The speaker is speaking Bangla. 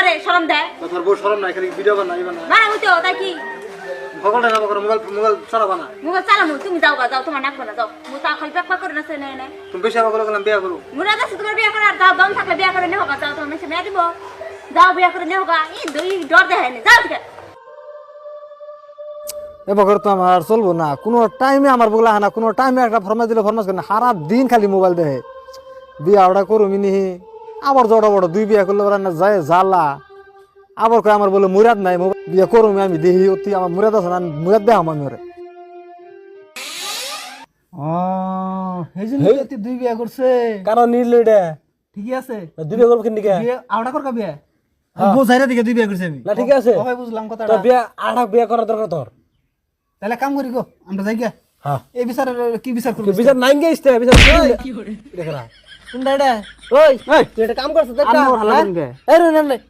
করে শরম দেয় তোর বউ শরম নাই খালি ভিডিও বানাইবা না না ওই তো তাই কি সকলটা না করে মোবাইল চালাবা না মুখে চালানো তুমি যাও যাও তোমার নাক না যাও মু তা খালি প্যাক করে না সে নেই নাই তুমি বেশি আবার গেলাম বিয়া করো মুরা দাস তোমার বিয়ে করে আর দাও দম থাকলে বিয়ে করে নেও যাও তোমার মেয়ে মেয়ে দিব যাও বিয়ে করে নেও গা এই দুই ডর দেয় না যাও ঠিক এবার তো আমার চলবো না কোনো টাইমে আমার বগলা হানা কোনো টাইমে একটা ফরমাস দিলে ফরমাস করে না সারা দিন খালি মোবাইল দেখে বিয়া ওটা করবি নিহি আবার জড়া বড় দুই বিয়া করলে ওরা না যায় জ্বালা আবার কয় আমার বলে মুরাদ নাই বিয়া করবি আমি দেখি অতি আমার মুরাদ আছে না মুরাদ দেয় আমার মেরে এই জন্য তুই দুই বিয়া করছে কারণ নিল এটা ঠিকই আছে দুই বিয়া করবো কিন্তু বিয়ে আওড়া কর বিয়া বোঝাইরা দিকে দুই বিয়া করছে আমি না ঠিক আছে ওই বুঝলাম কথা তোর বিয়া আড়া বিয়া করা দরকার তোর তাহলে কাম করি গো আমরা যাই গিয়া হ্যাঁ এই বিচার কি বিচার করব বিচার নাই গেছে বিচার দেখরা কোনটা এটা ওই তুই এটা কাম করছিস দেখ আমার হালা দিন গে এই রে না